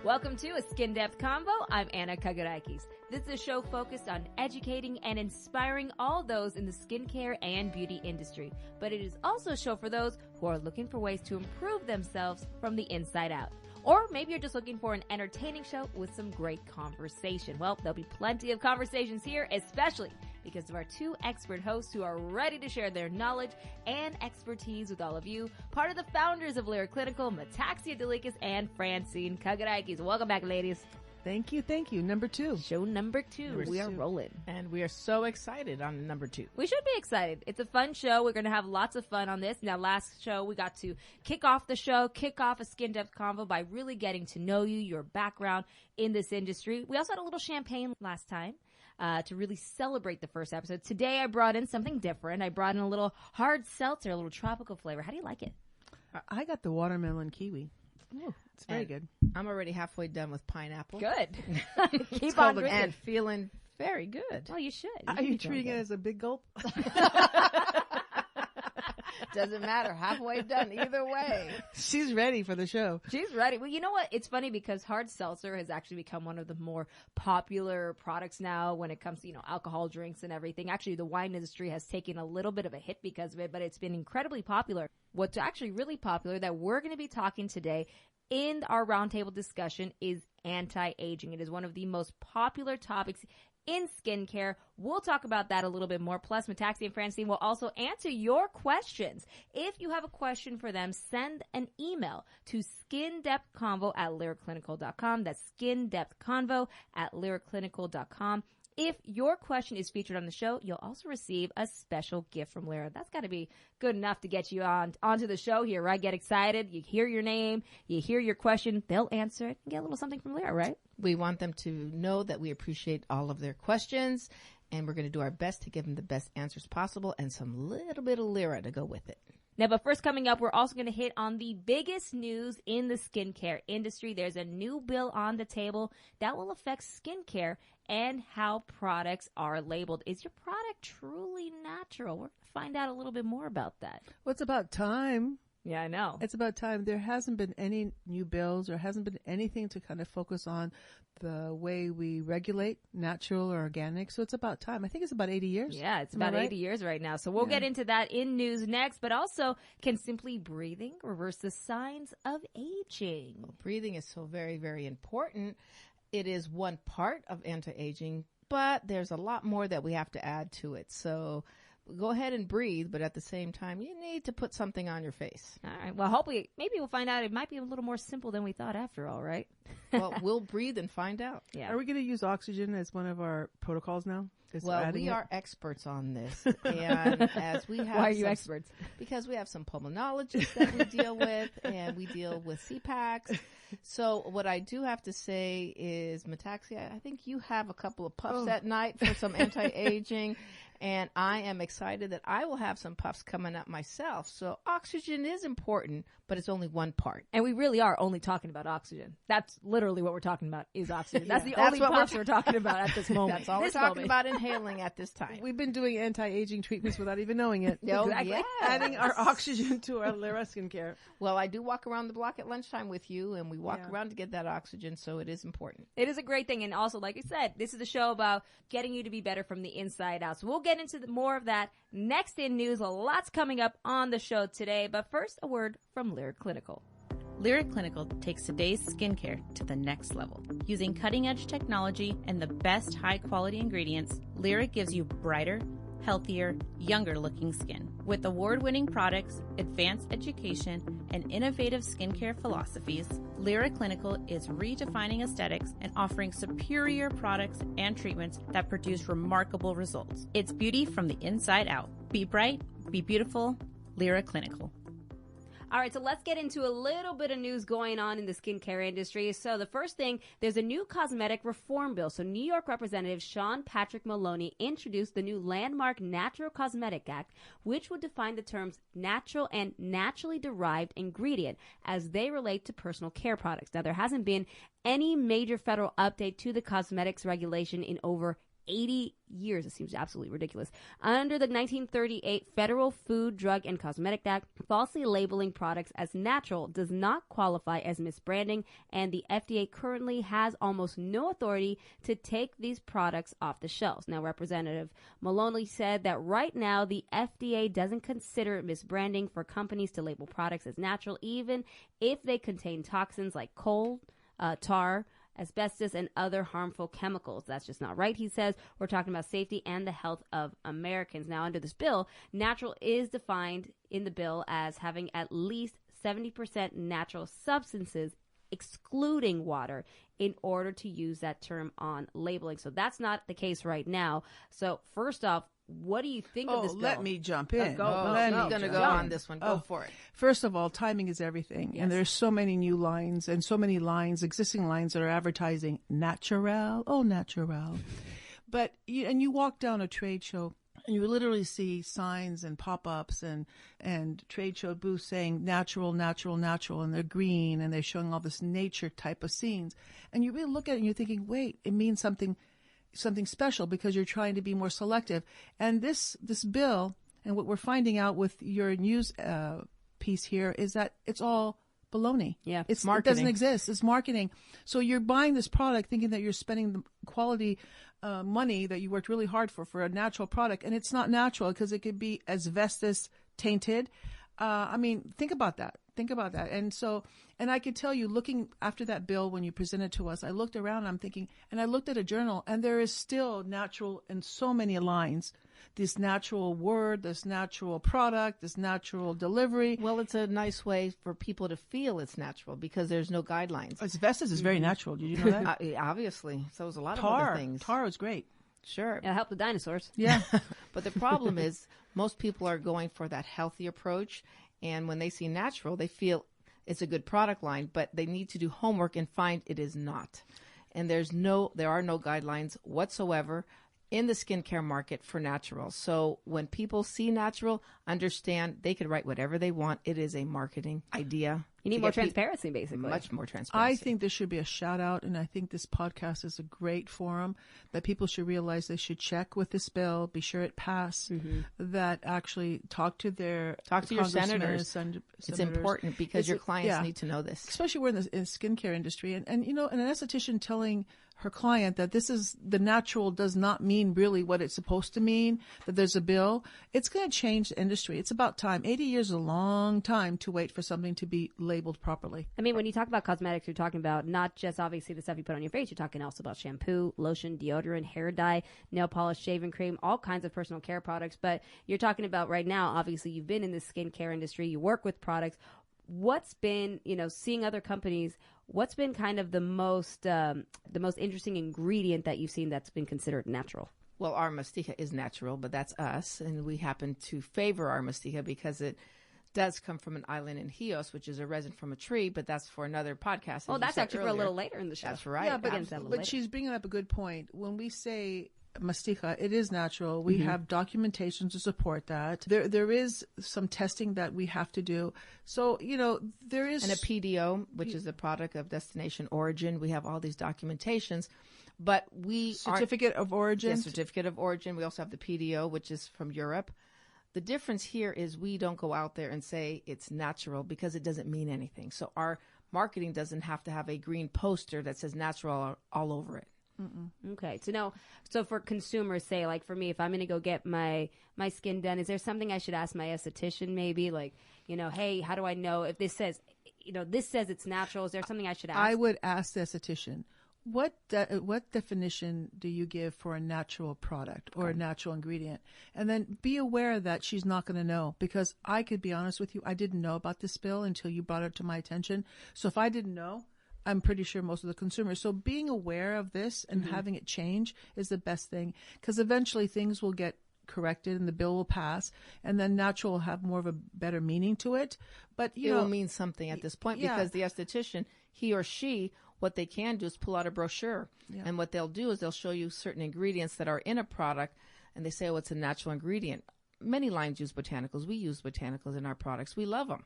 Welcome to a SkinDepth Convo. I'm Anna Kagarakis. This is a show focused on educating and inspiring all those in the skincare and beauty industry. But it is also a show for those who are looking for ways to improve themselves from the inside out. Or maybe you're just looking for an entertaining show with some great conversation. Well, there'll be plenty of conversations here, especially because of our two expert hosts who are ready to share their knowledge and expertise with all of you. Part of the founders of Lira Clinical, Metaxia, Dalikas, and Francine Kagarakis. Welcome back, ladies. Thank you. Number 2. Show number 2. We are rolling. And we are so excited on number 2. We should be excited. It's a fun show. We're going to have lots of fun on this. Now, last show, we got to kick off a SkinDepth Convo by really getting to know you, your background in this industry. We also had a little champagne last time to really celebrate the first episode. Today, I brought in something different. I brought in a little hard seltzer, a little tropical flavor. How do you like it? I got the watermelon kiwi. Ooh, it's very good. I'm already halfway done with pineapple. Good. Keep on drinking. And feeling very good. Well, you should. Are you treating it as a big gulp? Doesn't matter. Halfway done either way. She's ready for the show. She's ready. Well, you know what? It's funny because hard seltzer has actually become one of the more popular products now when it comes to, alcohol drinks and everything. Actually, the wine industry has taken a little bit of a hit because of it, but it's been incredibly popular. What's actually really popular that we're going to be talking today in our roundtable discussion is anti-aging. It is one of the most popular topics in skincare. We'll talk about that a little bit more. Plus, Metaxia and Francine will also answer your questions. If you have a question for them, send an email to skindepthconvo@liraclinical.com. That's skindepthconvo@liraclinical.com. If your question is featured on the show, you'll also receive a special gift from Lira. That's got to be good enough to get you onto the show here, right? Get excited. You hear your name. You hear your question. They'll answer it and get a little something from Lira, right? We want them to know that we appreciate all of their questions, and we're going to do our best to give them the best answers possible and some little bit of Lira to go with it. Now, but first coming up, we're also going to hit on the biggest news in the skincare industry. There's a new bill on the table that will affect skincare and how products are labeled. Is your product truly natural? We're going to find out a little bit more about that. Well, it's about time. Yeah, I know. It's about time. There hasn't been any new bills or hasn't been anything to kind of focus on the way we regulate natural or organic. So it's about time. I think it's about 80 years. Yeah, it's about 80 years right now. So we'll get into that in news next. But also, can simply breathing reverse the signs of aging? Well, breathing is so very, very important. It is one part of anti-aging, but there's a lot more that we have to add to it. So go ahead and breathe, but at the same time, you need to put something on your face. All right. Well, hopefully, maybe we'll find out it might be a little more simple than we thought after all, right? Well, we'll breathe and find out. Yeah. Are we going to use oxygen as one of our protocols now? Well, we are experts on this. And as we have Why are you experts? Because we have some pulmonologists that we deal with, and we deal with CPACs. So what I do have to say is, Metaxia, I think you have a couple of puffs at night for some anti-aging. And I am excited that I will have some puffs coming up myself. So oxygen is important, but it's only one part. And we really are only talking about oxygen. That's literally what we're talking about is oxygen. That's the only puffs we're talking about at this moment. That's all we're talking about inhaling at this time. We've been doing anti-aging treatments without even knowing it. Exactly. Yes. Adding our oxygen to our Lira skincare. Well, I do walk around the block at lunchtime with you, and we walk around to get that oxygen, so it is important. It is a great thing. And also, like I said, this is a show about getting you to be better from the inside out. So we'll get into more of that next in news. A lot's coming up on the show today. But first, a word from Lira Clinical. Lira Clinical takes today's skincare to the next level. Using cutting-edge technology and the best high-quality ingredients, Lira gives you brighter, healthier, younger-looking skin. With award-winning products, advanced education, and innovative skincare philosophies, Lira Clinical is redefining aesthetics and offering superior products and treatments that produce remarkable results. It's beauty from the inside out. Be bright, be beautiful, Lira Clinical. All right, so let's get into a little bit of news going on in the skincare industry. So the first thing, there's a new cosmetic reform bill. So New York Representative Sean Patrick Maloney introduced the new landmark Natural Cosmetic Act, which would define the terms natural and naturally derived ingredient as they relate to personal care products. Now, there hasn't been any major federal update to the cosmetics regulation in over 80 years. It seems absolutely ridiculous. Under the 1938 Federal Food, Drug, and Cosmetic Act, falsely labeling products as natural does not qualify as misbranding, and the FDA currently has almost no authority to take these products off the shelves. Now, Representative Maloney said that right now the FDA doesn't consider it misbranding for companies to label products as natural, even if they contain toxins like coal, tar, asbestos, and other harmful chemicals. That's just not right, he says. We're talking about safety and the health of Americans. Now, under this bill, natural is defined in the bill as having at least 70% natural substances, excluding water, in order to use that term on labeling. So that's not the case right now. So first off, what do you think of this bill? Let me jump in. I'm going to go on this one. Go for it. First of all, timing is everything. Yes. And there's so many new lines and so many lines, existing lines that are advertising natural. But you walk down a trade show and you literally see signs and pop-ups and trade show booths saying natural, and they're green and they're showing all this nature type of scenes. And you really look at it and you're thinking, wait, it means something special because you're trying to be more selective. And this bill and what we're finding out with your news piece here is that it's all baloney. Yeah, it doesn't exist. It's marketing. So you're buying this product thinking that you're spending the quality money that you worked really hard for a natural product, and it's not natural because it could be asbestos tainted. Think about that. And I could tell you, looking after that bill when you presented to us, I looked around, I'm thinking, and I looked at a journal, and there is still natural in so many lines. This natural word, this natural product, this natural delivery. Well, it's a nice way for people to feel it's natural because there's no guidelines. Asbestos is very natural. Did you know that? Obviously. So is a lot of other things. Tar is great. Sure. It'll help the dinosaurs. Yeah. But the problem is most people are going for that healthy approach. And when they see natural, they feel it's a good product line, but they need to do homework and find it is not. And there are no guidelines whatsoever in the skincare market for natural. So when people see natural, understand they could write whatever they want. It is a marketing idea. You need more transparency, basically. Much more transparency. I think there should be a shout out, and I think this podcast is a great forum that people should realize they should check with this bill, be sure it passed, that actually talk to your senators. It's important because your clients need to know this. Especially we're in the skincare industry. And an esthetician telling her client that this is the natural does not mean really what it's supposed to mean, that there's a bill, it's going to change the industry. It's about time. 80 years is a long time to wait for something to be labeled properly. I mean, when you talk about cosmetics, you're talking about not just obviously the stuff you put on your face, you're talking also about shampoo, lotion, deodorant, hair dye, nail polish, shaving cream, all kinds of personal care products. But you're talking about right now, obviously you've been in the skincare industry, you work with products. What's been, seeing other companies, what's been kind of the most interesting ingredient that you've seen that's been considered natural? Well, our mastica is natural, but that's us. And we happen to favor our mastica because it does come from an island in Chios, which is a resin from a tree, but that's for another podcast. Oh, that's actually earlier. For a little later in the show. That's right. Yeah, but she's bringing up a good point. When we say mastica, it is natural. We have documentation to support that. There is some testing that we have to do. So, there is... And a PDO, which is the product of destination origin. We have all these documentations, but we Certificate of origin. Yes, certificate of origin. We also have the PDO, which is from Europe. The difference here is we don't go out there and say it's natural because it doesn't mean anything. So our marketing doesn't have to have a green poster that says natural all over it. Okay. So for consumers, say, like for me, if I'm going to go get my skin done, is there something I should ask my esthetician maybe? Like, hey, how do I know if this says, this says it's natural? Is there something I should ask? I would ask the esthetician, what definition do you give for a natural product or a natural ingredient? And then be aware that she's not going to know, because I could be honest with you, I didn't know about this bill until you brought it to my attention. So if I didn't know, I'm pretty sure most of the consumers. So being aware of this and having it change is the best thing, because eventually things will get corrected and the bill will pass, and then natural will have more of a better meaning to it. But it will mean something at this point because the esthetician, he or she, what they can do is pull out a brochure, and what they'll do is they'll show you certain ingredients that are in a product, and they say, oh, it's a natural ingredient. Many lines use botanicals. We use botanicals in our products. We love them.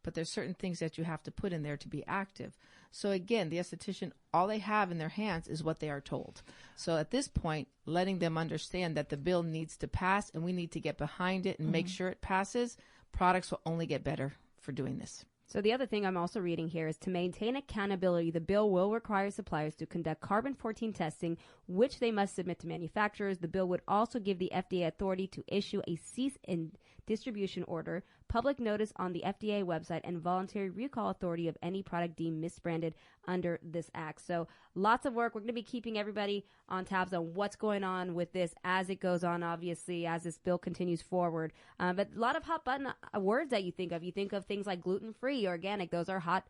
but there's certain things that you have to put in there to be active. So again, the esthetician, all they have in their hands is what they are told. So at this point, letting them understand that the bill needs to pass and we need to get behind it and make sure it passes, products will only get better for doing this. So the other thing I'm also reading here is to maintain accountability, the bill will require suppliers to conduct carbon-14 testing, which they must submit to manufacturers. The bill would also give the FDA authority to issue a cease and distribution order, public notice on the FDA website, and voluntary recall authority of any product deemed misbranded under this act. So lots of work. We're going to be keeping everybody on tabs on what's going on with this as it goes on, obviously, as this bill continues forward. But a lot of hot button words that you think of. You think of things like gluten-free, organic. Those are hot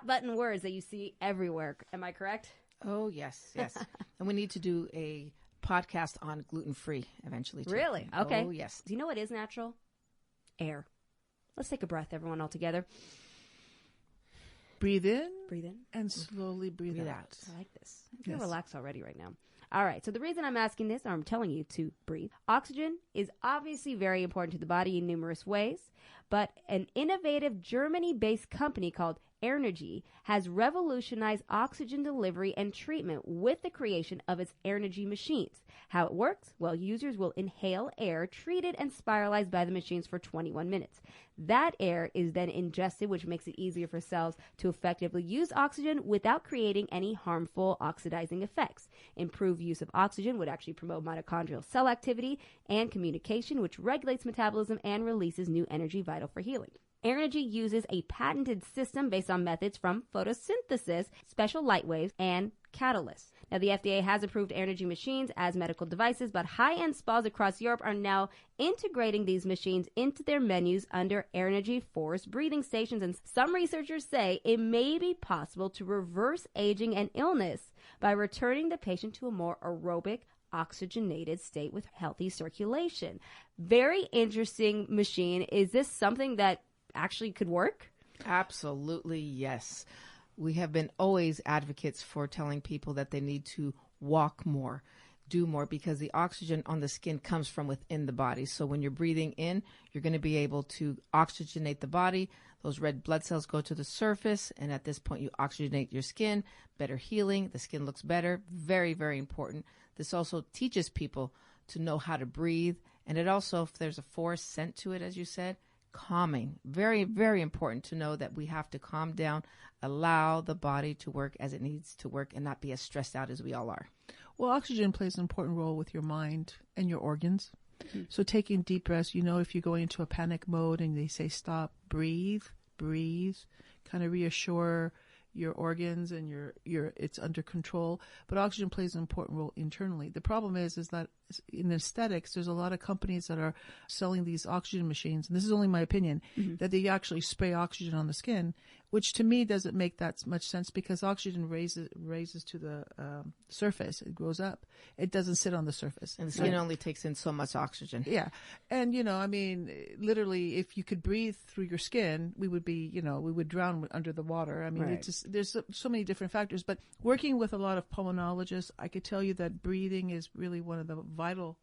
button words that you see everywhere. Am I correct? Oh, yes. And we need to do a podcast on gluten-free eventually, too. Really? Okay. Oh, yes. Do you know what is natural? Air. Let's take a breath, everyone, all together. Breathe in. Breathe in. And slowly breathe out. I like this. I feel relaxed already right now. All right. So the reason I'm asking this, or I'm telling you to breathe, oxygen is obviously very important to the body in numerous ways, but an innovative Germany-based company called Airnergy has revolutionized oxygen delivery and treatment with the creation of its Airnergy machines. How it works? Well, users will inhale air treated and spiralized by the machines for 21 minutes. That air is then ingested, which makes it easier for cells to effectively use oxygen without creating any harmful oxidizing effects. Improved use of oxygen would actually promote mitochondrial cell activity and communication, which regulates metabolism and releases new energy vital for healing. Airnergy uses a patented system based on methods from photosynthesis, special light waves, and catalysts. Now, the FDA has approved Airnergy machines as medical devices, but high-end spas across Europe are now integrating these machines into their menus under Airnergy forced breathing stations, and some researchers say it may be possible to reverse aging and illness by returning the patient to a more aerobic, oxygenated state with healthy circulation. Very interesting machine. Is this something that actually could work? Absolutely, yes. We have been always advocates for telling people that they need to walk more, do more, because the oxygen on the skin comes from within the body. So when you're breathing in, you're going to be able to oxygenate the body. Those red blood cells go to the surface, and at this point you oxygenate your skin, better healing, the skin looks better. Very, very important. This also teaches people to know how to breathe, and it also, if there's a forest scent to it, as you said, calming. Very, very important to know that we have to calm down, allow the body to work as it needs to work, and not be as stressed out as we all are. Well, oxygen plays an important role with your mind and your organs. So taking deep breaths, if you're going into a panic mode and they say stop, breathe, kind of reassure your organs and your it's under control. But oxygen plays an important role internally. The problem is that in aesthetics, there's a lot of companies that are selling these oxygen machines, and this is only my opinion, that they actually spray oxygen on the skin, which to me doesn't make that much sense, because oxygen raises to the surface. It goes up. It doesn't sit on the surface. And the skin only takes in so much oxygen. Yeah. And, literally, if you could breathe through your skin, we would be, we would drown under the water. It's just, there's so many different factors. But working with a lot of pulmonologists, I could tell you that breathing is really one of the vital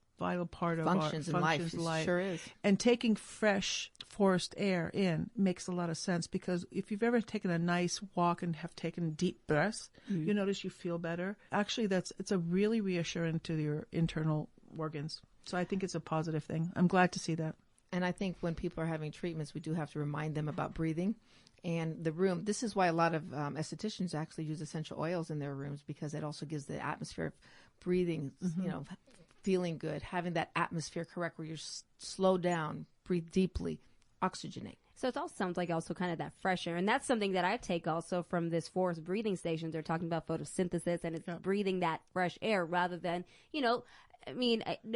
part of functions in life. It sure is. And taking fresh forest air in makes a lot of sense, because if you've ever taken a nice walk and have taken deep breaths, you notice you feel better. Actually, it's a really reassuring to your internal organs. So I think it's a positive thing. I'm glad to see that. And I think when people are having treatments, we do have to remind them about breathing. And the room, this is why a lot of estheticians actually use essential oils in their rooms, because it also gives the atmosphere of breathing, feeling good, having that atmosphere correct where you're slow down, breathe deeply, oxygenate. So it all sounds like also kind of that fresh air. And that's something that I take also from this forest breathing stations. They're talking about photosynthesis, and it's breathing that fresh air rather than, no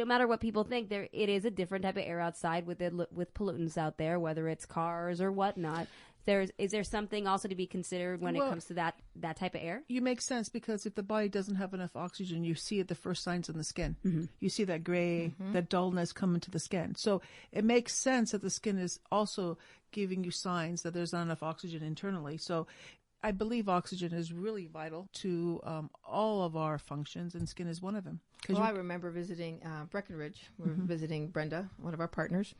matter what people think, it is a different type of air outside with pollutants out there, whether it's cars or whatnot. Is there something also to be considered when it comes to that type of air? You make sense, because if the body doesn't have enough oxygen, you see it the first signs in the skin. You see that gray, that dullness come into the skin. So it makes sense that the skin is also giving you signs that there's not enough oxygen internally. So I believe oxygen is really vital to all of our functions, and skin is one of them. I remember visiting Breckenridge. We were visiting Brenda, one of our partners.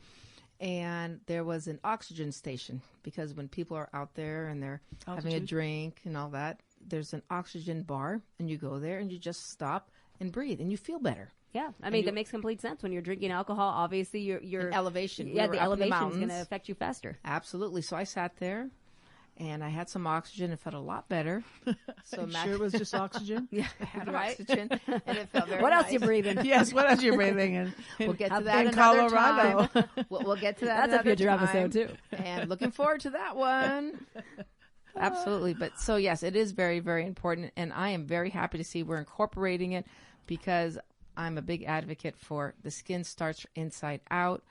And there was an oxygen station, because when people are out there and they're having a drink and all that, there's an oxygen bar, and you go there and you just stop and breathe and you feel better. Yeah, I mean, that makes complete sense. When you're drinking alcohol, obviously your elevation. Yeah, the elevation is going to affect you faster. Absolutely. So I sat there and I had some oxygen. It felt a lot better. So sure it was just oxygen? Yeah, I had oxygen, and it felt very What else nice. you breathing? Yes, what else you breathing in? We'll get to that in another Colorado. time. We'll get to that That's a another future time. episode, too. And looking forward to that one. Absolutely. But so, yes, it is very, very important. And I am very happy to see we're incorporating it, because I'm a big advocate for the skin starts inside out,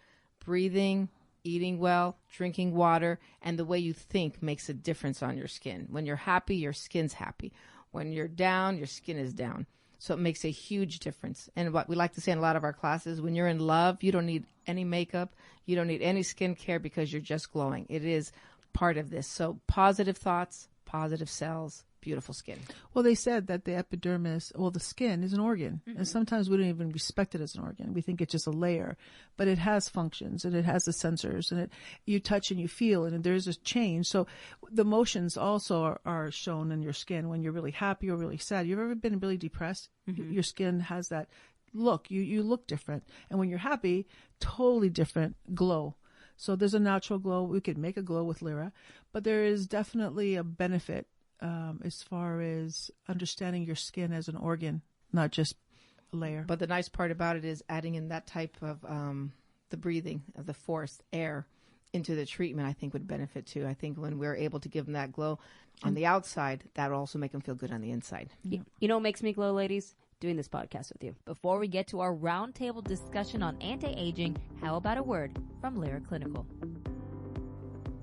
breathing, eating well, drinking water, and the way you think makes a difference on your skin. When you're happy, your skin's happy. When you're down, your skin is down. So it makes a huge difference. And what we like to say in a lot of our classes, when you're in love, you don't need any makeup, you don't need any skincare, because you're just glowing. It is part of this. So positive thoughts, positive cells, beautiful skin. Well, they said that the epidermis, the skin is an organ. Mm-hmm. And sometimes we don't even respect it as an organ. We think it's just a layer, but it has functions and it has the sensors, and you touch and you feel, and there's a change. So the emotions also are shown in your skin when you're really happy or really sad. You've ever been really depressed? Mm-hmm. Your skin has that look. You look different. And when you're happy, totally different glow. So there's a natural glow. We could make a glow with Lira, but there is definitely a benefit as far as understanding your skin as an organ, not just a layer. But the nice part about it is adding in that type of the breathing of the forced air into the treatment, I think would benefit too. I think when we're able to give them that glow on the outside, that will also make them feel good on the inside. You know what makes me glow, ladies? Doing this podcast with you. Before we get to our roundtable discussion on anti-aging, how about a word from Lira Clinical?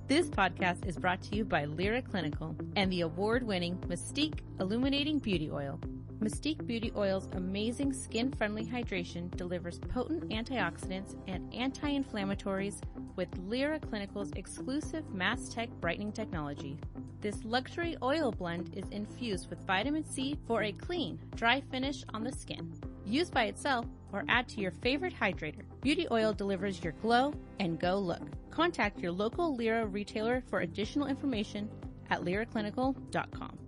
This podcast is brought to you by Lira Clinical and the award-winning Mystique Illuminating Beauty Oil. Mystique Beauty Oil's amazing skin-friendly hydration delivers potent antioxidants and anti-inflammatories with Lira Clinical's exclusive Mass Tech brightening technology. This luxury oil blend is infused with vitamin C for a clean, dry finish on the skin. Use by itself or add to your favorite hydrator. Beauty oil delivers your glow and go look. Contact your local Lira retailer for additional information at liraclinical.com.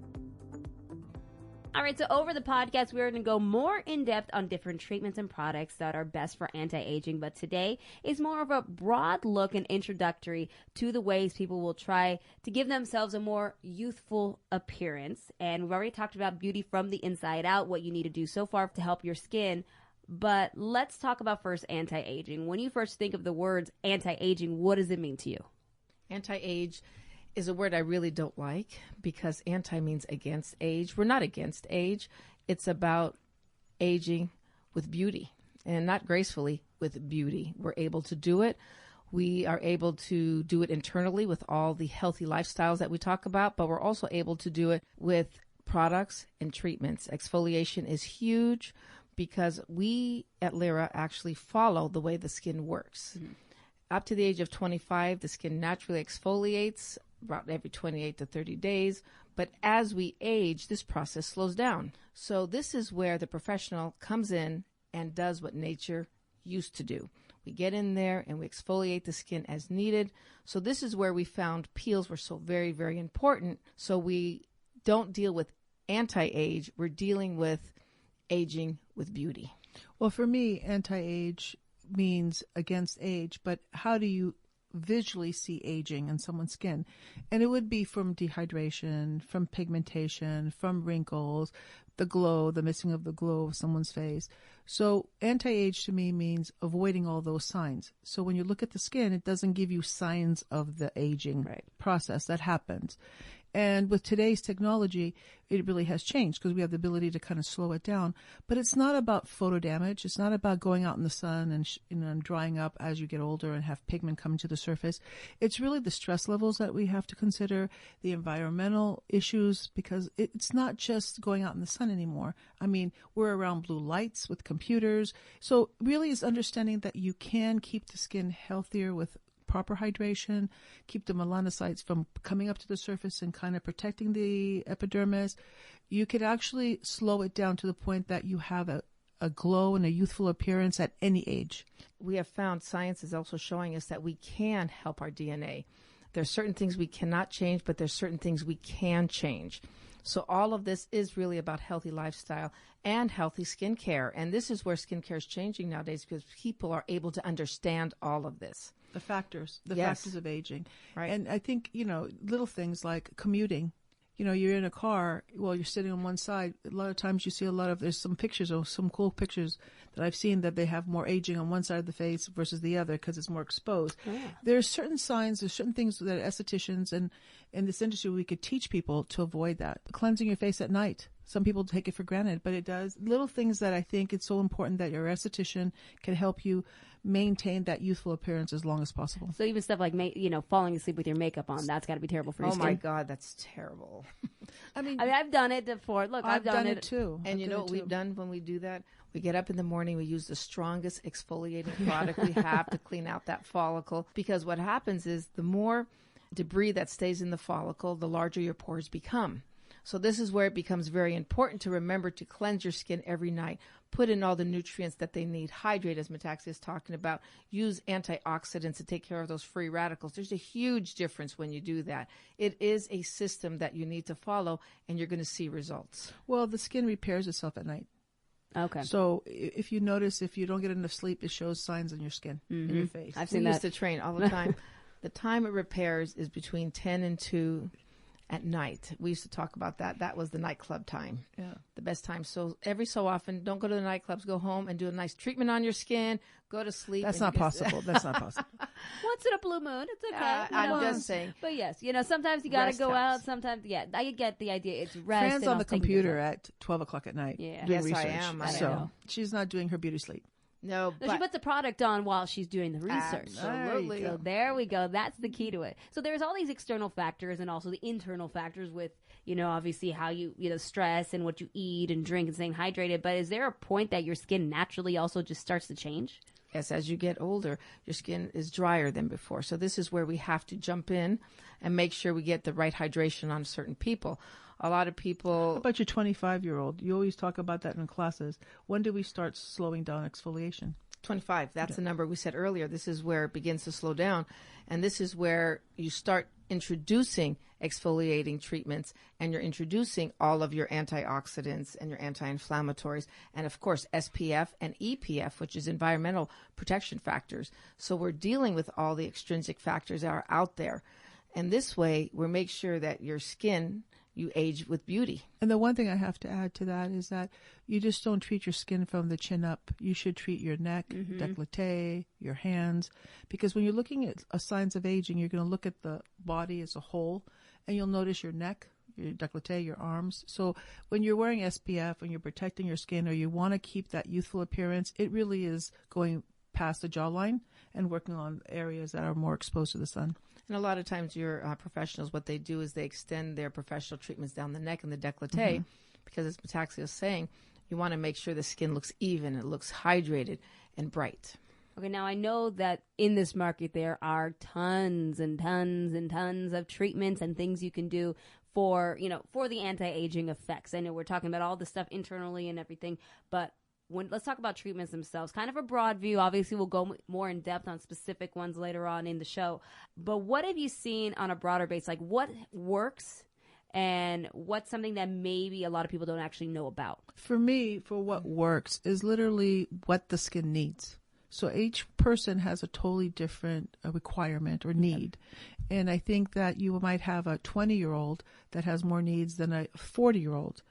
All right, so over the podcast, we're going to go more in depth on different treatments and products that are best for anti-aging. But today is more of a broad look and introductory to the ways people will try to give themselves a more youthful appearance. And we've already talked about beauty from the inside out, what you need to do so far to help your skin. But let's talk about first anti-aging. When you first think of the words anti-aging, what does it mean to you? Anti-age is a word I really don't like, because anti means against age. We're not against age. It's about aging with beauty, and not gracefully, with beauty. We're able to do it. We are able to do it internally with all the healthy lifestyles that we talk about, but we're also able to do it with products and treatments. Exfoliation is huge, because we at Lira actually follow the way the skin works. Mm-hmm. Up to the age of 25, the skin naturally exfoliates about every 28 to 30 days. But as we age, this process slows down. So this is where the professional comes in and does what nature used to do. We get in there and we exfoliate the skin as needed. So this is where we found peels were so very, very important. So we don't deal with anti-age. We're dealing with aging with beauty. Well, for me, anti-age means against age, but how do you visually see aging in someone's skin? And it would be from dehydration, from pigmentation, from wrinkles, the glow, the missing of the glow of someone's face. So anti-age to me means avoiding all those signs. So when you look at the skin, it doesn't give you signs of the aging process that happens. And with today's technology, it really has changed, because we have the ability to kind of slow it down. But it's not about photo damage. It's not about going out in the sun and and drying up as you get older and have pigment coming to the surface. It's really the stress levels that we have to consider, the environmental issues, because it's not just going out in the sun anymore. I mean, we're around blue lights with computers. So really it's understanding that you can keep the skin healthier with proper hydration, keep the melanocytes from coming up to the surface and kind of protecting the epidermis. You could actually slow it down to the point that you have a a glow and a youthful appearance at any age. We have found science is also showing us that we can help our DNA. There's certain things we cannot change, but there's certain things we can change. So all of this is really about healthy lifestyle and healthy skincare. And this is where skincare is changing nowadays because people are able to understand all of this. The factors Yes. of aging. Right. And I think, little things like commuting. You're in a car, well, you're sitting on one side. A lot of times you see there's some pictures or some cool pictures that I've seen that they have more aging on one side of the face versus the other because it's more exposed. Yeah. There's certain signs, there's certain things that estheticians and in this industry we could teach people to avoid that. Cleansing your face at night. Some people take it for granted, but it does. Little things that I think it's so important that your esthetician can help you maintain that youthful appearance as long as possible. So even stuff like, falling asleep with your makeup on, that's got to be terrible for your skin. Oh my God, that's terrible. I mean, I've done it before. Look, I've done it too. And you know what we've done when we do that? We get up in the morning, we use the strongest exfoliating product we have to clean out that follicle. Because what happens is the more debris that stays in the follicle, the larger your pores become. So this is where it becomes very important to remember to cleanse your skin every night. Put in all the nutrients that they need. Hydrate, as Metaxia is talking about. Use antioxidants to take care of those free radicals. There's a huge difference when you do that. It is a system that you need to follow, and you're going to see results. Well, the skin repairs itself at night. Okay. So if you notice, if you don't get enough sleep, it shows signs on your skin, in your face. I've seen that. We used to train all the time. The time it repairs is between 10 and 2 at night. We used to talk about that. That was the nightclub time. Yeah. The best time. So every so often, don't go to the nightclubs. Go home and do a nice treatment on your skin. Go to sleep. That's not possible. That's not possible. Once in a blue moon, it's okay. I'm just saying. But yes, sometimes you got to go out. Sometimes, I get the idea. It's rest. Fran's on the computer at 12 o'clock at night. Yeah. Doing Yes, research. I am. I so know. she's not doing her beauty sleep. No, she puts the product on while she's doing the research. Absolutely. So there we go. That's the key to it. So there's all these external factors and also the internal factors with, obviously how you stress and what you eat and drink and staying hydrated. But is there a point that your skin naturally also just starts to change? Yes, as you get older, your skin is drier than before. So this is where we have to jump in and make sure we get the right hydration on certain people. A lot of people... How about your 25-year-old? You always talk about that in classes. When do we start slowing down exfoliation? 25. That's the number we said earlier. This is where it begins to slow down. And this is where you start introducing exfoliating treatments, and you're introducing all of your antioxidants and your anti-inflammatories, and of course SPF and EPF, which is environmental protection factors. So we're dealing with all the extrinsic factors that are out there. And this way, we make sure that your skin, you age with beauty. And the one thing I have to add to that is that you just don't treat your skin from the chin up. You should treat your neck, décolleté, your hands, because when you're looking at signs of aging, you're going to look at the body as a whole, and you'll notice your neck, your décolleté, your arms. So when you're wearing SPF and you're protecting your skin, or you want to keep that youthful appearance, it really is going past the jawline and working on areas that are more exposed to the sun. And a lot of times your professionals, what they do is they extend their professional treatments down the neck and the décolleté, because as Metaxia is saying, you want to make sure the skin looks even, it looks hydrated and bright. Okay, now I know that in this market there are tons and tons and tons of treatments and things you can do for the anti-aging effects. I know we're talking about all the stuff internally and everything, but let's talk about treatments themselves. Kind of a broad view. Obviously, we'll go more in depth on specific ones later on in the show. But what have you seen on a broader base? Like, what works and what's something that maybe a lot of people don't actually know about? For me, for what works is literally what the skin needs. So each person has a totally different requirement or need. And I think that you might have a 20-year-old that has more needs than a 40-year-old.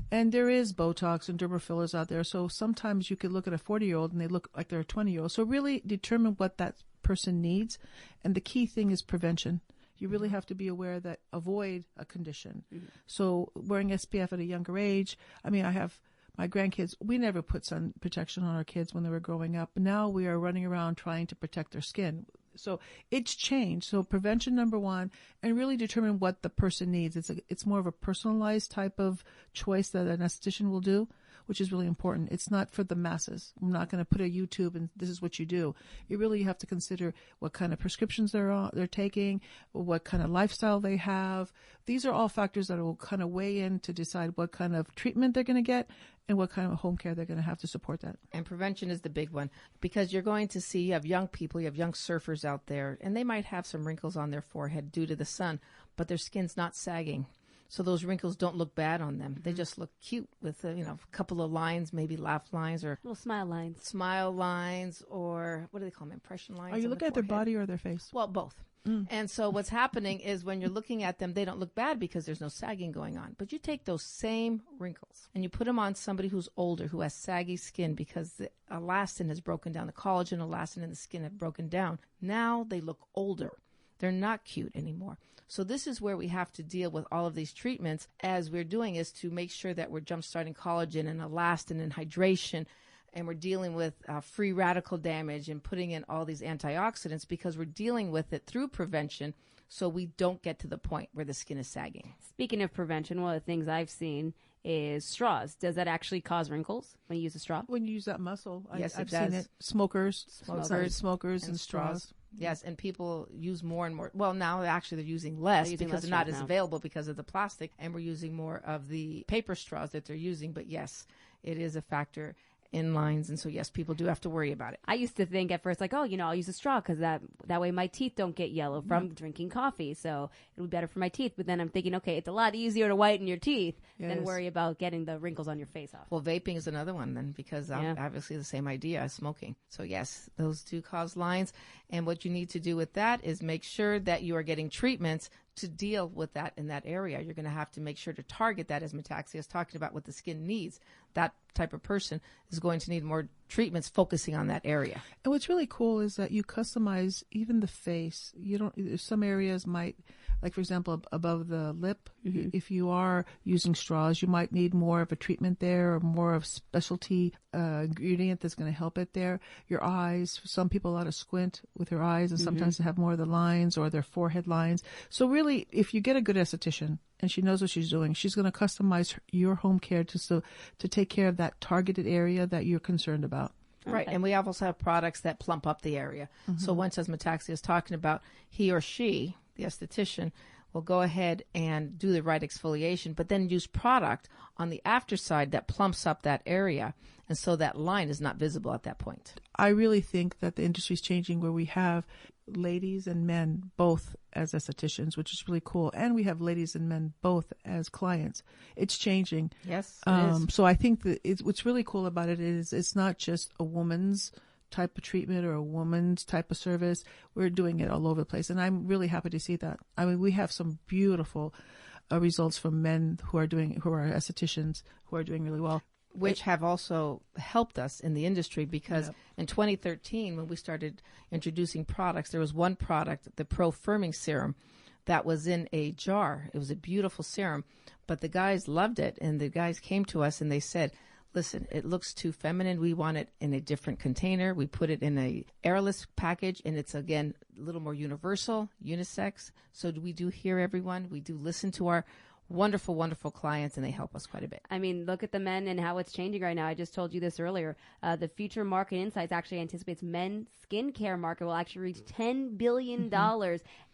And there is Botox and dermal fillers out there. So sometimes you could look at a 40-year-old and they look like they're a 20-year-old. So really determine what that person needs. And the key thing is prevention. You really have to be aware that avoid a condition. So wearing SPF at a younger age, I mean, I have my grandkids, we never put sun protection on our kids when they were growing up. Now we are running around trying to protect their skin. So it's changed. So prevention, number one, and really determine what the person needs. It's more of a personalized type of choice that an esthetician will do. which is really important. It's not for the masses. I'm not going to put a YouTube and this is what you do. You really have to consider what kind of prescriptions they're taking, what kind of lifestyle they have. These are all factors that will kind of weigh in to decide what kind of treatment they're going to get and what kind of home care they're going to have to support that. And prevention is the big one, because you're going to see, you have young people, you have young surfers out there, and they might have some wrinkles on their forehead due to the sun, but their skin's not sagging. So those wrinkles don't look bad on them. They just look cute with a couple of lines, maybe laugh lines or little smile lines. Smile lines, or what do they call them? Impression lines. Are you looking at their body or their face? Well, both. And so what's happening is when you're looking at them, they don't look bad because there's no sagging going on. But you take those same wrinkles and you put them on somebody who's older, who has saggy skin because the elastin has broken down. The collagen, elastin in the skin have broken down. Now they look older. They're not cute anymore. So this is where we have to deal with all of these treatments as we're doing, is to make sure that we're jump-starting collagen and elastin and hydration, and we're dealing with free radical damage and putting in all these antioxidants, because we're dealing with it through prevention so we don't get to the point where the skin is sagging. Speaking of prevention, one of the things I've seen is straws. Does that actually cause wrinkles when you use a straw? When you use that muscle, yes, I've it does. seen it. Smokers and straws. Yes, and people use more and more. Well, now actually they're using less because they're not as available because of the plastic, and we're using more of the paper straws that they're using. But yes, it is a factor in lines, and so yes, people do have to worry about it. I used to think at first, like, oh, I'll use a straw because that way my teeth don't get yellow from drinking coffee, so it'll be better for my teeth. But then I'm thinking, okay, it's a lot easier to whiten your teeth than worry about getting the wrinkles on your face off. Well, vaping is another one then, because obviously the same idea as smoking. So yes, those do cause lines, and what you need to do with that is make sure that you are getting treatments to deal with that in that area. You're going to have to make sure to target that, as Metaxia is talking about, what the skin needs. That type of person is going to need more treatments focusing on that area. And what's really cool is that you customize even the face. You don't, some areas might, like for example, above the lip, if you are using straws, you might need more of a treatment there, or more of specialty ingredient that's going to help it there. Your eyes, some people a lot of squint with their eyes, and sometimes they have more of the lines or their forehead lines. So really, if you get a good esthetician and she knows what she's doing, she's going to customize your home care to take care of that targeted area that you're concerned about. Right, and we also have products that plump up the area. So once, as Metaxia is talking about, he or she, the esthetician, will go ahead and do the right exfoliation, but then use product on the after side that plumps up that area, and so that line is not visible at that point. I really think that the industry is changing, where we have ladies and men both as estheticians, which is really cool, and we have ladies and men both as clients. It's changing. Yes, it is. So I think that what's really cool about it is it's not just a woman's type of treatment or a woman's type of service. We're doing it all over the place, and I'm really happy to see that. I mean, we have some beautiful results from men who are estheticians who are doing really well, which have also helped us in the industry, because in 2013, when we started introducing products, there was one product, the Pro Firming Serum, that was in a jar. It was a beautiful serum, but the guys loved it, and the guys came to us and they said, listen, it looks too feminine. We want it in a different container. We put it in a airless package, and it's, again, a little more universal, unisex. So we do hear everyone. We do listen to our wonderful, wonderful clients, and they help us quite a bit. I mean, look at the men and how it's changing right now. I just told you this earlier. The future market insights actually anticipates men's skincare market will actually reach $10 billion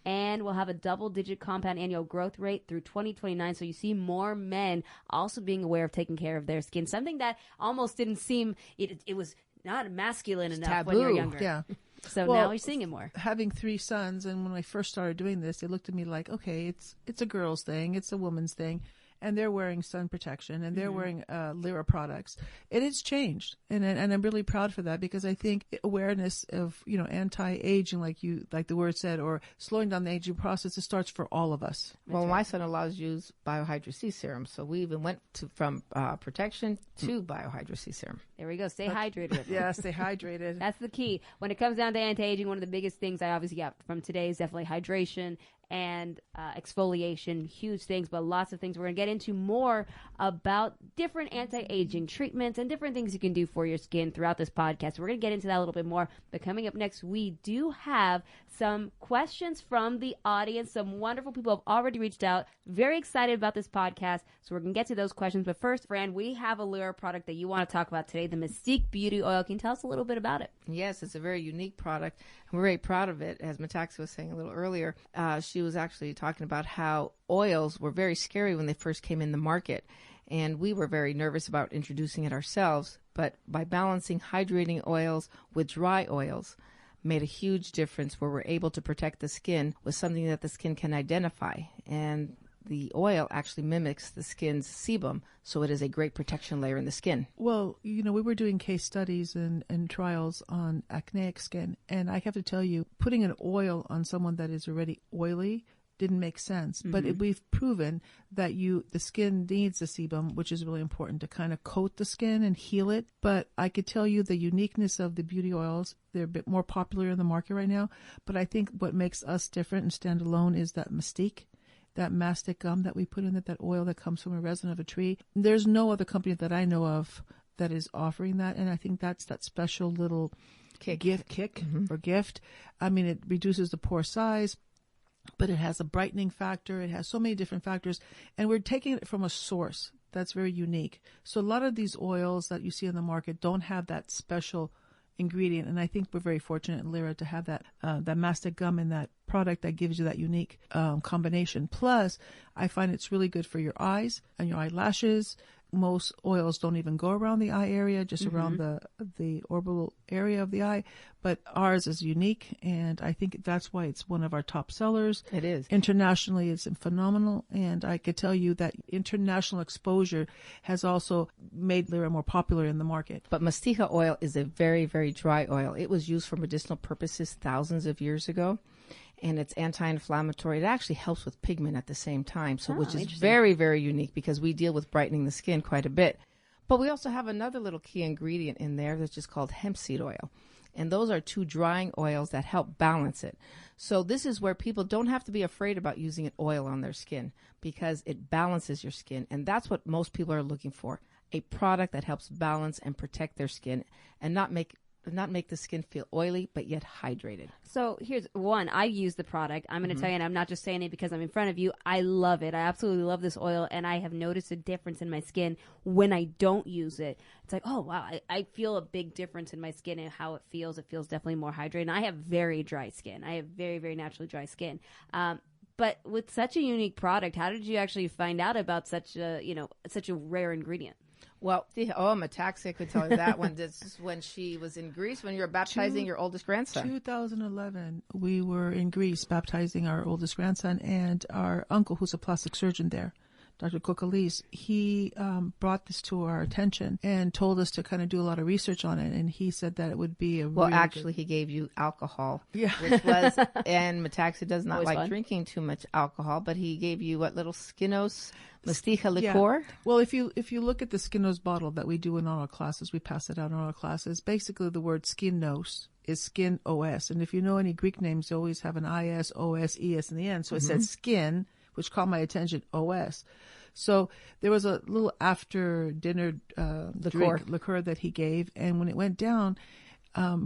and will have a double-digit compound annual growth rate through 2029. So you see more men also being aware of taking care of their skin, something that almost didn't seem, it was not masculine enough taboo. When you're younger. Yeah. So now you're seeing it more. Having 3 sons, and when I first started doing this, they looked at me like, okay, it's a girl's thing, it's a woman's thing, and they're wearing sun protection, and they're wearing Lira products. It has changed, and I'm really proud for that, because I think awareness of anti-aging, like the word said, or slowing down the aging process, it starts for all of us. Well, my son-in-law's used Biohydra C serum, so we even went from protection to Biohydra C serum. There we go. Stay hydrated with it. Yeah, stay hydrated. That's the key. When it comes down to anti-aging, one of the biggest things I obviously got from today is definitely hydration and exfoliation. Huge things, but lots of things. We're going to get into more about different anti-aging treatments and different things you can do for your skin throughout this podcast. We're going to get into that a little bit more. But coming up next, we do have some questions from the audience. Some wonderful people have already reached out. Very excited about this podcast. So we're going to get to those questions. But first, Fran, we have a Lira product that you want to talk about today, the Mystique Beauty Oil. Can you tell us a little bit about it? Yes, it's a very unique product. We're very proud of it. As Metaxia was saying a little earlier, she was actually talking about how oils were very scary when they first came in the market. And we were very nervous about introducing it ourselves. But by balancing hydrating oils with dry oils, made a huge difference where we're able to protect the skin with something that the skin can identify. And the oil actually mimics the skin's sebum, so it is a great protection layer in the skin. Well, we were doing case studies and trials on acneic skin, and I have to tell you, putting an oil on someone that is already oily didn't make sense. Mm-hmm. But we've proven that the skin needs the sebum, which is really important to kind of coat the skin and heal it. But I could tell you the uniqueness of the beauty oils, they're a bit more popular in the market right now. But I think what makes us different and stand alone is that Mystique, that mastic gum that we put in it, that oil that comes from a resin of a tree. There's no other company that I know of that is offering that. And I think that's that special little kick or gift. I mean, it reduces the pore size, but it has a brightening factor. It has so many different factors. And we're taking it from a source that's very unique. So a lot of these oils that you see in the market don't have that special ingredient. And I think we're very fortunate in Lira to have that mastic gum in that product that gives you that unique combination. Plus, I find it's really good for your eyes and your eyelashes. Most oils don't even go around the eye area, just around the orbital area of the eye. But ours is unique, and I think that's why it's one of our top sellers. It is. Internationally, it's phenomenal, and I could tell you that international exposure has also made Lira more popular in the market. But Mystique oil is a very, very dry oil. It was used for medicinal purposes thousands of years ago. And it's anti-inflammatory. It actually helps with pigment at the same time, which is very, very unique because we deal with brightening the skin quite a bit. But we also have another little key ingredient in there that's just called hemp seed oil. And those are two drying oils that help balance it. So this is where people don't have to be afraid about using an oil on their skin because it balances your skin. And that's what most people are looking for, a product that helps balance and protect their skin and not make the skin feel oily, but yet hydrated. So here's one. I use the product. I'm going to tell you, and I'm not just saying it because I'm in front of you. I love it. I absolutely love this oil, and I have noticed a difference in my skin when I don't use it. It's like, oh, wow, I feel a big difference in my skin and how it feels. It feels definitely more hydrated. And I have very dry skin. I have very, very naturally dry skin. But with such a unique product, how did you actually find out about such a rare ingredient? Well, Metaxia could tell you that one. This is when she was in Greece, when you were baptizing your oldest grandson. 2011, we were in Greece baptizing our oldest grandson, and our uncle, who's a plastic surgeon there, Dr. Kagarakis, he brought this to our attention and told us to kind of do a lot of research on it. And he said that it would be he gave you alcohol, which was, and Metaxia does not like drinking too much alcohol, but he gave you little Skinos Mystique liqueur. Yeah. Well, if you look at the Skinos bottle that we do in all our classes, we pass it out in all our classes. Basically, the word Skinos is skin OS. And if you know any Greek names, they always have an IS, OS, ES in the end. So it said skin, which caught my attention, OS. So there was a little after dinner liqueur that he gave. And when it went down,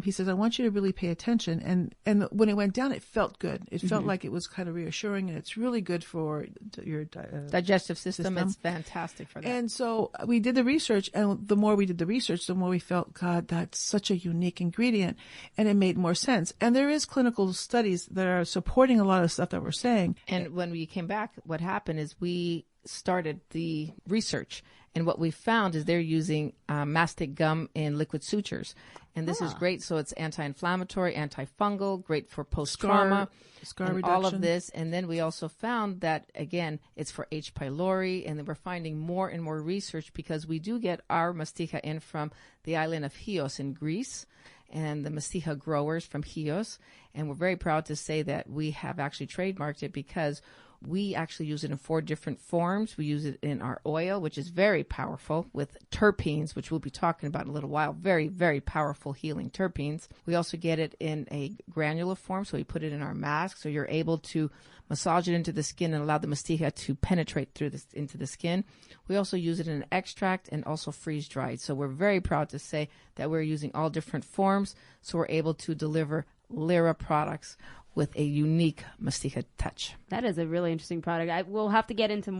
he says, I want you to really pay attention. And when it went down, it felt good. It felt like it was kind of reassuring, and it's really good for your digestive system. It's fantastic for that. And so we did the research, and the more we did the research, the more we felt, God, that's such a unique ingredient, and it made more sense. And there is clinical studies that are supporting a lot of stuff that we're saying. And when we came back, what happened is we started the research, and what we found is they're using mastic gum in liquid sutures. And this is great. So it's anti-inflammatory, antifungal, great for post-trauma, scar and reduction. All of this. And then we also found that, again, it's for H. pylori. And then we're finding more and more research because we do get our Mystique in from the island of Chios in Greece and the Mystique growers from Chios. And we're very proud to say that we have actually trademarked it because We actually use it in 4 different forms. We use it in our oil, which is very powerful, with terpenes, which we'll be talking about in a little while. Very, very powerful healing terpenes. We also get it in a granular form, so we put it in our mask, so you're able to massage it into the skin and allow the mastica to penetrate through into the skin. We also use it in an extract and also freeze dried. So we're very proud to say that we're using all different forms, so we're able to deliver Lira products with a unique mastica touch. That is a really interesting product. We'll have to get into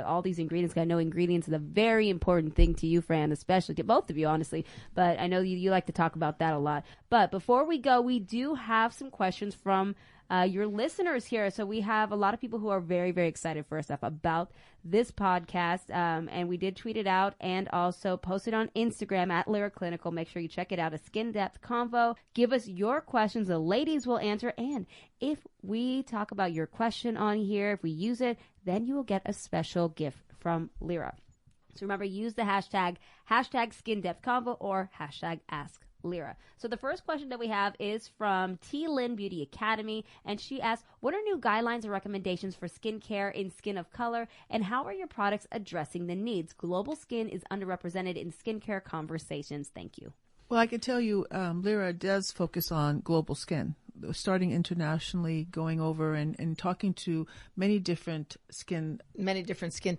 all these ingredients. I know ingredients is a very important thing to you, Fran, especially to both of you, honestly. But I know you like to talk about that a lot. But before we go, we do have some questions from your listeners here. So we have a lot of people who are very, very excited, first off, about this podcast. And we did tweet it out and also post it on Instagram at Lira Clinical. Make sure you check it out, a SkinDepth Convo. Give us your questions. The ladies will answer. And if we talk about your question on here, if we use it, then you will get a special gift from Lira. So remember, use the hashtag SkinDepthConvo or hashtag AskLira. So the first question that we have is from T. Lynn Beauty Academy, and she asks, what are new guidelines or recommendations for skincare in skin of color, and how are your products addressing the needs? Global skin is underrepresented in skincare conversations. Thank you. Well, I can tell you, Lira does focus on global skin, starting internationally, going over and talking to many different skin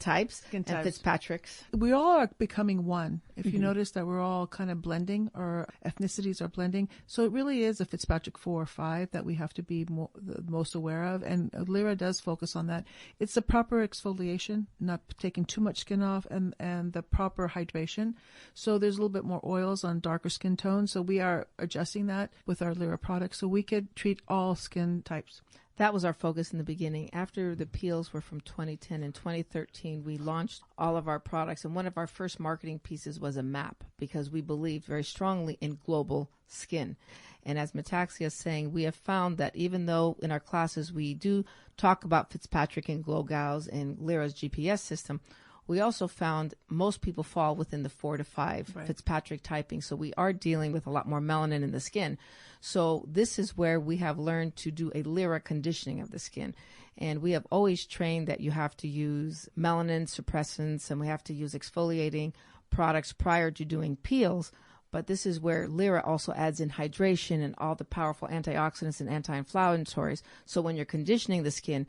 types, and Fitzpatrick's. We all are becoming one. If you notice that we're all kind of blending, our ethnicities are blending. So it really is a Fitzpatrick 4 or 5 that we have to be the most aware of. And Lira does focus on that. It's the proper exfoliation, not taking too much skin off, and the proper hydration. So there's a little bit more oils on darker skin tones. So we are adjusting that with our Lira products so we could treat all skin types. That was our focus in the beginning. After the peels were from 2010 and 2013, we launched all of our products. And one of our first marketing pieces was a map, because we believed very strongly in global skin. And as Metaxia is saying, we have found that even though in our classes we do talk about Fitzpatrick and Glow Gauze and Lira's GPS system, we also found most people fall within the 4 to 5 Fitzpatrick typing. So we are dealing with a lot more melanin in the skin. So this is where we have learned to do a Lira conditioning of the skin. And we have always trained that you have to use melanin suppressants and we have to use exfoliating products prior to doing peels. But this is where Lira also adds in hydration and all the powerful antioxidants and anti-inflammatories. So when you're conditioning the skin,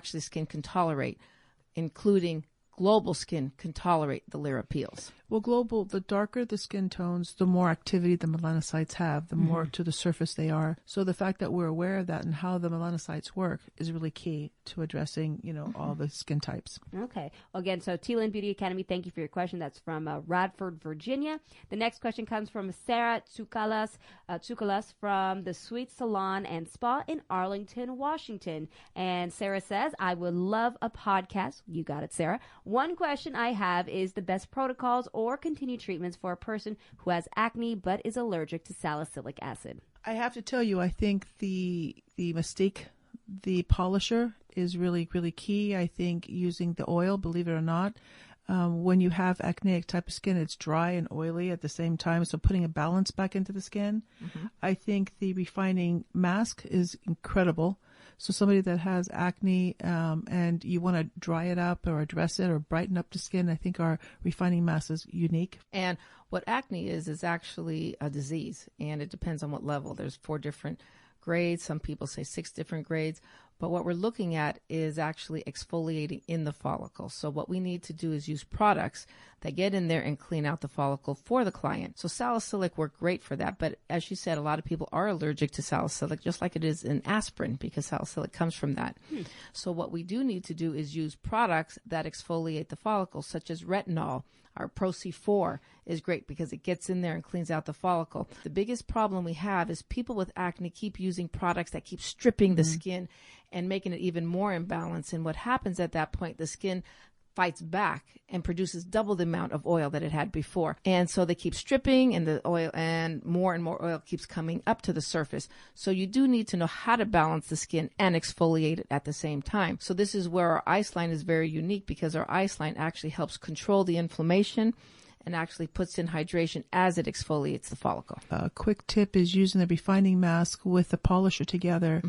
skin can tolerate, including global skin can tolerate the Lira peels. Well, global, the darker the skin tones, the more activity the melanocytes have, the more to the surface they are. So the fact that we're aware of that and how the melanocytes work is really key to addressing, all the skin types. Okay. Again, so T-Lin Beauty Academy, thank you for your question. That's from Radford, Virginia. The next question comes from Sarah Tsoukalas from the Sweet Salon and Spa in Arlington, Washington. And Sarah says, I would love a podcast. You got it, Sarah. One question I have is the best protocols or continued treatments for a person who has acne but is allergic to salicylic acid. I have to tell you, I think the Mystique, the polisher, is really, really key. I think using the oil, believe it or not, when you have acneic type of skin, it's dry and oily at the same time. So putting a balance back into the skin. I think the refining mask is incredible. So somebody that has acne and you want to dry it up or address it or brighten up the skin, I think our refining mask is unique. And what acne is actually a disease, and it depends on what level. There's 4 different grades. Some people say 6 different grades. But what we're looking at is actually exfoliating in the follicle. So what we need to do is use products that get in there and clean out the follicle for the client. So salicylic work great for that. But as you said, a lot of people are allergic to salicylic, just like it is in aspirin, because salicylic comes from that. So what we do need to do is use products that exfoliate the follicle, such as retinol. Our Pro C4 is great because it gets in there and cleans out the follicle. The biggest problem we have is people with acne keep using products that keep stripping the skin and making it even more imbalanced. And what happens at that point, the skin fights back and produces double the amount of oil that it had before. And so they keep stripping, and the oil and more oil keeps coming up to the surface. So you do need to know how to balance the skin and exfoliate it at the same time. So this is where our ice line is very unique, because our ice line actually helps control the inflammation and actually puts in hydration as it exfoliates the follicle. A quick tip is using the refining mask with the polisher together.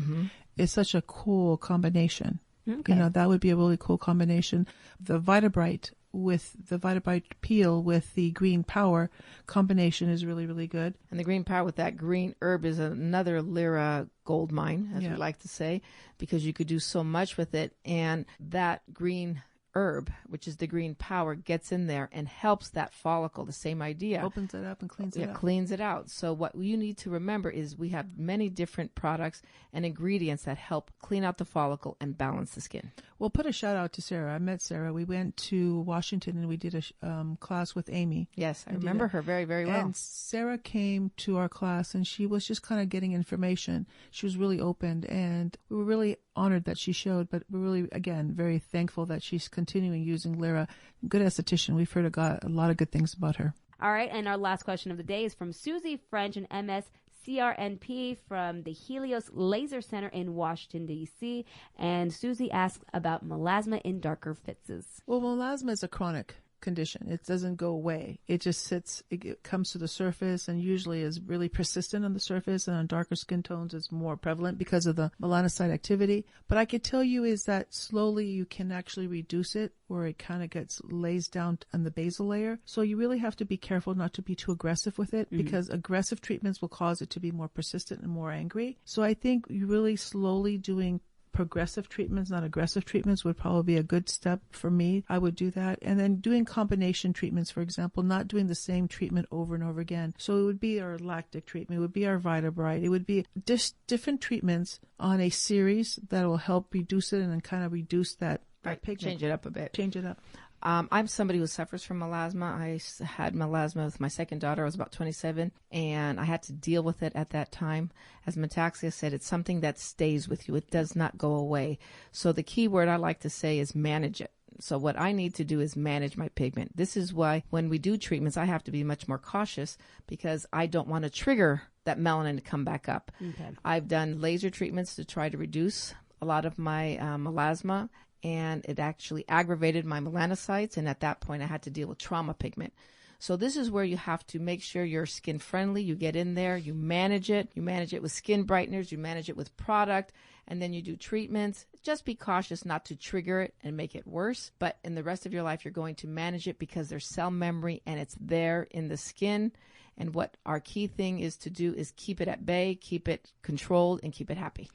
It's such a cool combination. Okay. You know, that would be a really cool combination. The Vitabright with the Vitabright peel with the green power combination is really, really good. And the green power with that green herb is another Lira gold mine, as we like to say, because you could do so much with it. And that green herb, which is the green power, gets in there and helps that follicle. The same idea. Opens it up and cleans it out. Cleans it out. So what you need to remember is we have many different products and ingredients that help clean out the follicle and balance the skin. Well, put a shout out to Sarah. I met Sarah. We went to Washington and we did a class with Amy. Yes, I remember her very, very well. And Sarah came to our class and she was just kind of getting information. She was really open and we were really honored that she showed, but we're really, again, very thankful that she's continuing using Lira. Good esthetician. We've heard a lot of good things about her. All right, and our last question of the day is from Susie French, an MS CRNP from the Helios Laser Center in Washington, D.C. And Susie asks about melasma in darker phases. Well, melasma is a chronic condition. It doesn't go away. It just sits, it comes to the surface and usually is really persistent on the surface, and on darker skin tones it's more prevalent because of the melanocyte activity. But I could tell you is that slowly you can actually reduce it, where it kind of lays down on the basal layer. So you really have to be careful not to be too aggressive with it, because aggressive treatments will cause it to be more persistent and more angry. So I think you really slowly doing progressive treatments, not aggressive treatments, would probably be a good step for me. I would do that. And then doing combination treatments, for example, not doing the same treatment over and over again. So it would be our lactic treatment, it would be our Vitabright, it would be just different treatments on a series that will help reduce it and then kind of reduce that pigment. Change it up a bit. Change it up. I'm somebody who suffers from melasma. I had melasma with my second daughter. I was about 27, and I had to deal with it at that time. As Metaxia said, it's something that stays with you. It does not go away. So the key word I like to say is manage it. So what I need to do is manage my pigment. This is why when we do treatments, I have to be much more cautious, because I don't want to trigger that melanin to come back up. Okay. I've done laser treatments to try to reduce a lot of my melasma, and it actually aggravated my melanocytes, and at that point I had to deal with trauma pigment. So this is where you have to make sure you're skin friendly. You get in there, you manage it with skin brighteners, you manage it with product, and then you do treatments. Just be cautious not to trigger it and make it worse, but in the rest of your life you're going to manage it because there's cell memory and it's there in the skin. And what our key thing is to do is keep it at bay, keep it controlled, and keep it happy.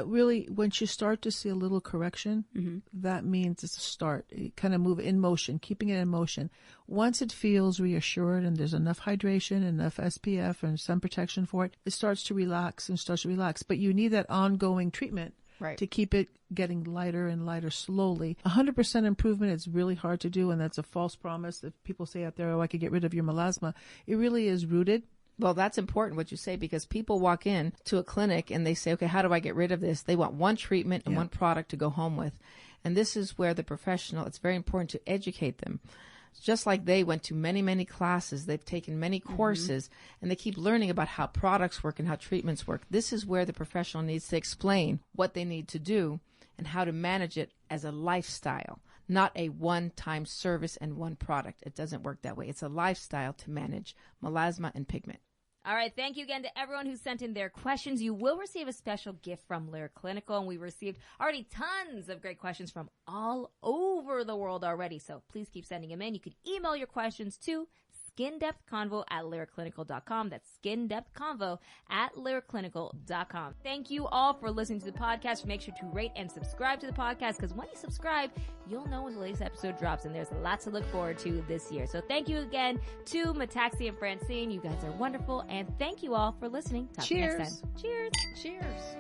Really, once you start to see a little correction, that means it's a start. You kind of move in motion, keeping it in motion. Once it feels reassured and there's enough hydration, enough SPF, and sun protection for it, it starts to relax and starts to relax. But you need that ongoing treatment to keep it getting lighter and lighter slowly. 100% improvement is really hard to do, and that's a false promise that people say out there, oh, I could get rid of your melasma. It really is rooted. Well, that's important what you say, because people walk in to a clinic and they say, okay, how do I get rid of this? They want one treatment and one product to go home with. And this is where the professional, it's very important to educate them. Just like they went to many, many classes, they've taken many courses, and they keep learning about how products work and how treatments work. This is where the professional needs to explain what they need to do and how to manage it as a lifestyle, not a one-time service and one product. It doesn't work that way. It's a lifestyle to manage melasma and pigment. All right. Thank you again to everyone who sent in their questions. You will receive a special gift from Lira Clinical, and we received already tons of great questions from all over the world already. So please keep sending them in. You can email your questions to SkinDepthConvo@LiraClinical.com. That's SkinDepthConvo@LiraClinical.com. Thank you all for listening to the podcast. Make sure to rate and subscribe to the podcast, because when you subscribe, you'll know when the latest episode drops, and there's a lot to look forward to this year. So thank you again to Metaxia and Francine. You guys are wonderful, and thank you all for listening. Talk to you next time. Cheers. Cheers.